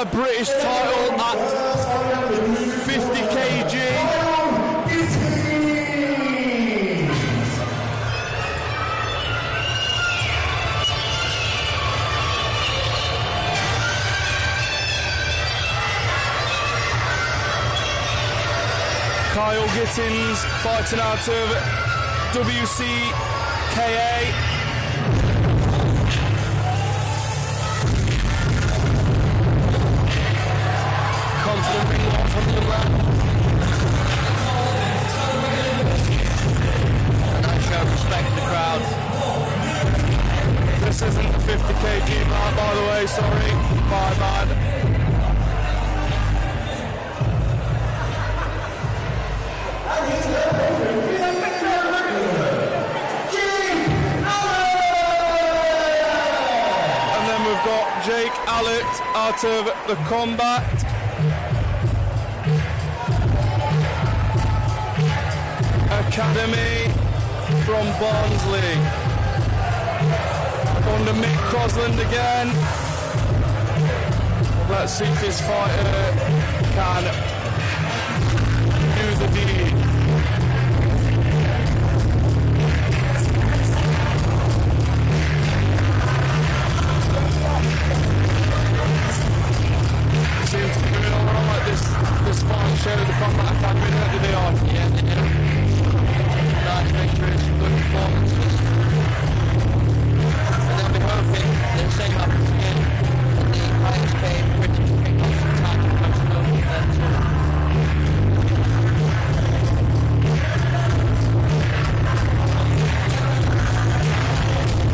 a British title at 50 kg. Kyle Gittings fighting out of WCKA. Confident ring walk from the man. And that shows respect to the crowd. This isn't the 50 kg mark, by the way, sorry. My bad. And then we've got Allott out of the Combat. Academy from Barnsley. Under Mick Crosland again. Let's see if this fighter can do the deed. Seems to be doing alright this fight show the Combat Academy, don't they on? Yeah, they do. Nice victories, good performances. And then we're hoping the same happens again at the ISKA British Kickboxing title match over there too.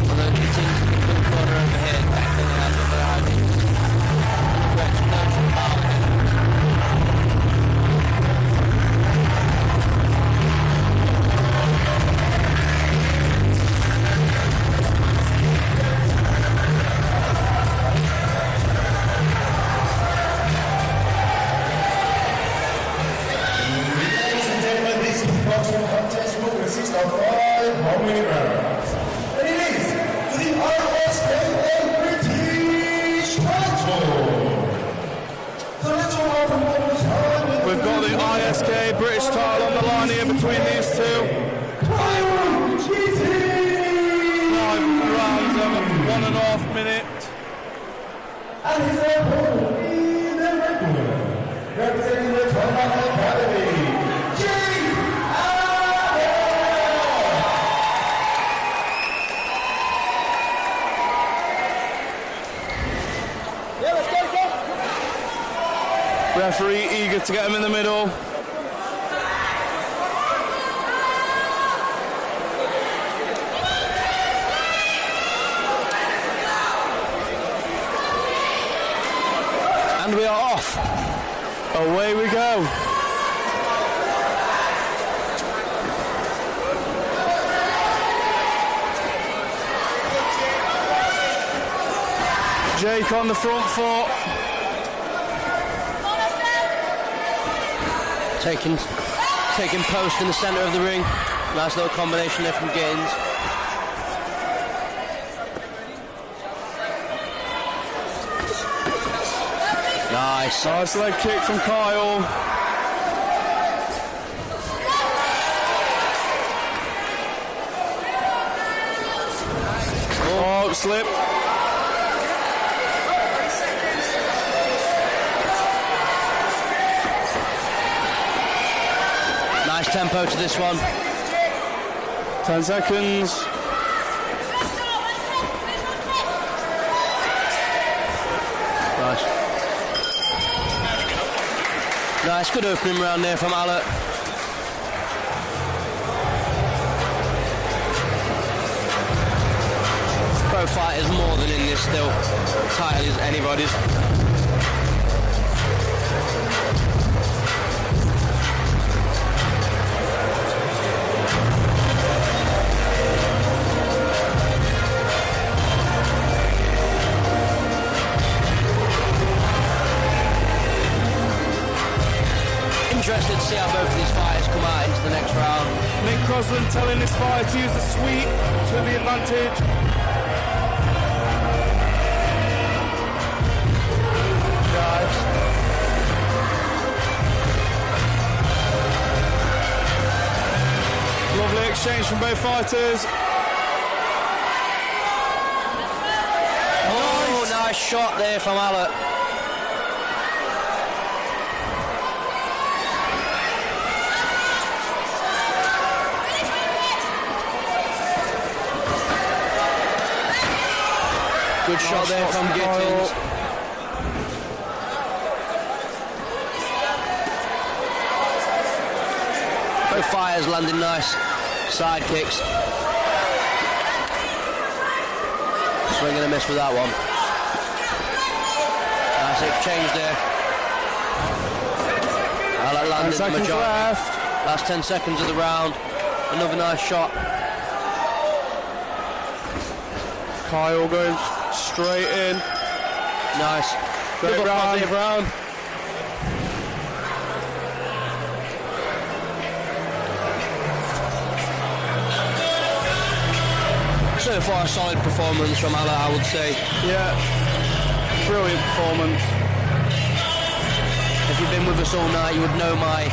Although Gittings in the blue corner over here, tackling out of the ridings. Stretch down to the bar. We've got the ISKA British title on the line here between these two. 5 rounds of 1.5 minutes. And his opponent in the red corner, representing the Combat Academy, Referee eager to get him in the middle. And we are off. Away we go. Jake on the front foot. Taking post in the centre of the ring. Nice little combination there from Gittings. Nice leg kick from Kyle. Oh, slip. Nice tempo to this one. 10 seconds. Nice. Nice, good opening round there from Allott. Both fighters more than in this still. Title is anybody's. Interested to see how both of these fighters come out into the next round. Mick Crosland telling his fighter to use the sweep to the advantage. Guys, exchange from both fighters. Oh, nice shot there from Allott. Good shot there from Gittings. Both fighters landing nice side kicks. Swing and a miss with that one. Nice exchange there. Allott landed the majority. Last 10 seconds of the round. Another nice shot. Kyle going straight in. Nice. Great round. Round. So far, a solid performance from Allott, I would say. Yeah, brilliant performance. If you've been with us all night, you would know my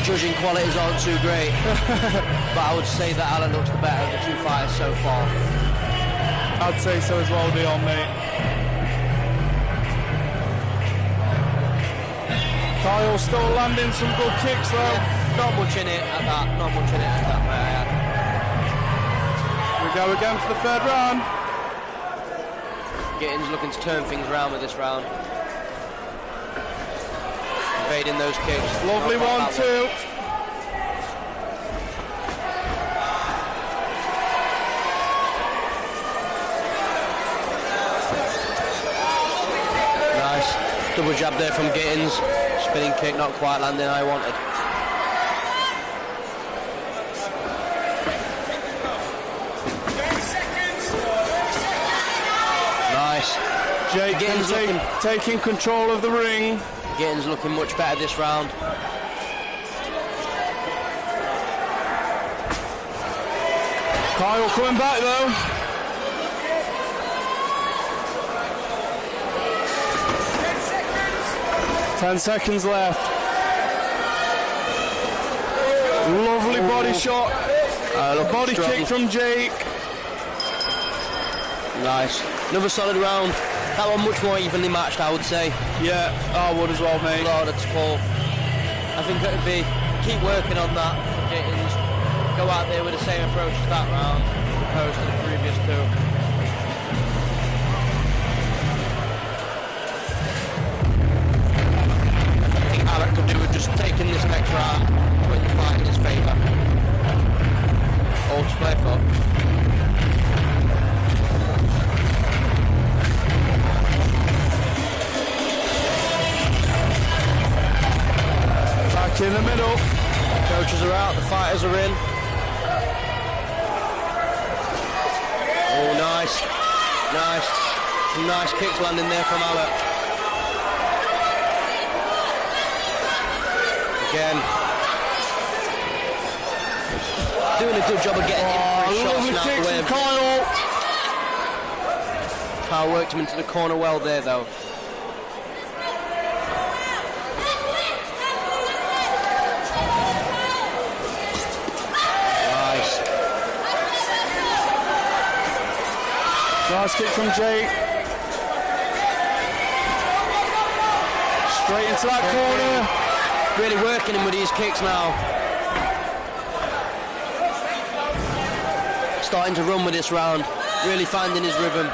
judging qualities aren't too great. But I would say that Allott looks the better of the two fighters so far. I'd say so as well, Dion, mate. Kyle still landing some good kicks, though. Yeah, not much in it at that. Not much in it at that, mate. We go again for the third round. Gittings looking to turn things around with this round. Evading those kicks. Lovely 1-2. Nice. Double jab there from Gittings. Spinning kick, not quite landing how I wanted. Nice. Jake Gittings taking control of the ring. Gittings looking much better this round. Kyle coming back though. Ten seconds left. Lovely body shot. Body kick from Jake. Nice. Another solid round. That one much more evenly matched, I would say. Yeah, I would as well, mate. Harder to call. I think it would be keep working on that for Gittings. Go out there with the same approach as that round, as opposed to the previous two. I think Allott could do with just taking this next round, putting the fight in his favour. All to play for. Back in the middle. Coaches are out, the fighters are in. Oh, nice. Nice. Some nice kicks landing there from Allott. Again. Doing a good job of getting in for his shots now. Lovely kick from Kyle. Kyle worked him into the corner well there, though. Nice kick from Jake. Straight into that corner. Really working him with these kicks now. Starting to run with this round. Really finding his rhythm.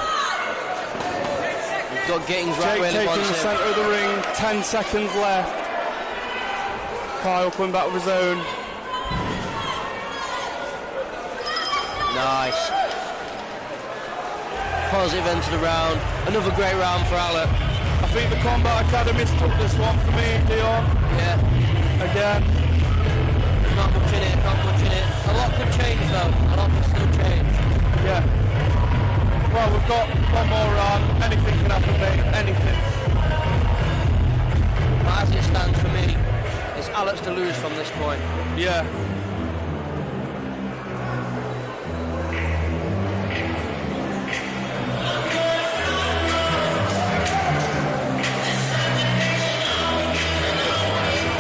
We've got Gittings right where he wants him. Jake taking the centre of the ring. 10 seconds left. Kyle coming back with his own. Nice. Positive end to the round. Another great round for Allott. I think the Combat Academy's took this one for me, Dion. Yeah. Again. Not much in it, not much in it. A lot could change though. A lot could still change. Yeah. Well, we've got one more round. Anything can happen, mate. Anything. But as it stands for me, it's Allott's to lose from this point. Yeah.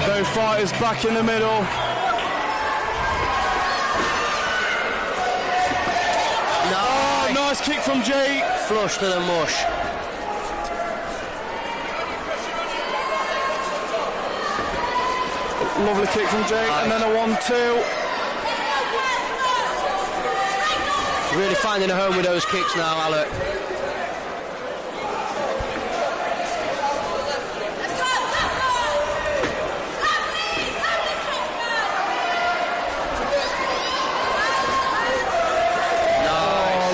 Both fighters back in the middle. from Jake. Flush to the mush. Lovely kick from Jake, and then a 1-2. Really finding a home with those kicks now, Allott.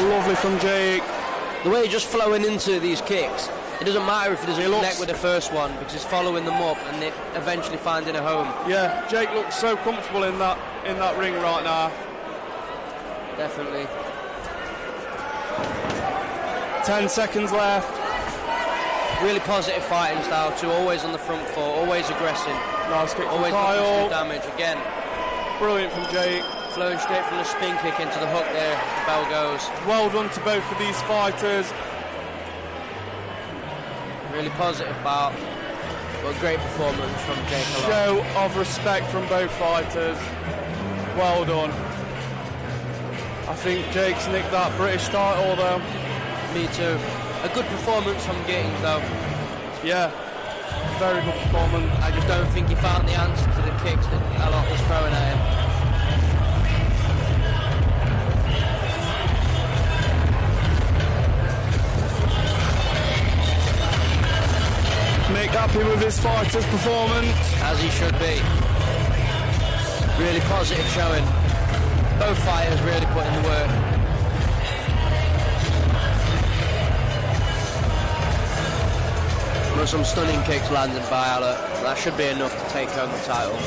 Lovely from Jake. The way he's just flowing into these kicks, it doesn't matter if he doesn't connect with the first one, because he's following them up and eventually finding a home. Yeah, Jake looks so comfortable in that ring right now. Definitely. 10 seconds left. Really positive fighting style too, always on the front foot, always aggressive. Nice kick from always Kyle. Damage again. Brilliant from Jake. Flowing straight from the spin kick into the hook there, the bell goes. Well done to both of these fighters. Really positive bout. But a great performance from Jake Allott. Show of respect from both fighters. Well done. I think Jake's nicked that British title though. Me too. A good performance from Gittings though. Yeah, very good performance. I just don't think he found the answer to the kicks that Allott was throwing at him. Nick happy with his fighter's performance. As he should be. Really positive showing. Both fighters really put in the work. There were some stunning kicks landed by Allott. That should be enough to take home the title.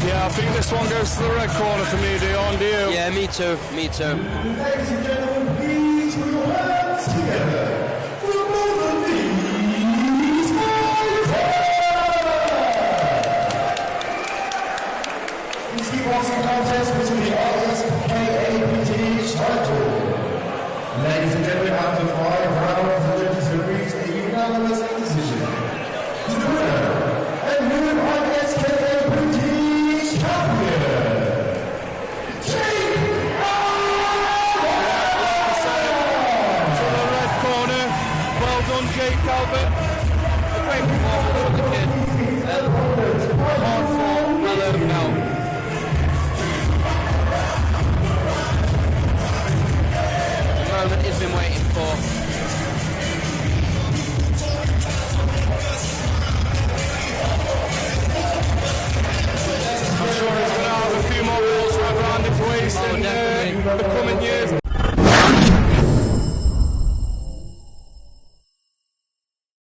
Yeah, I think this one goes to the red corner for me, Dion. Do you? Yeah, me too. Me too. Ladies and gentlemen, please put your hands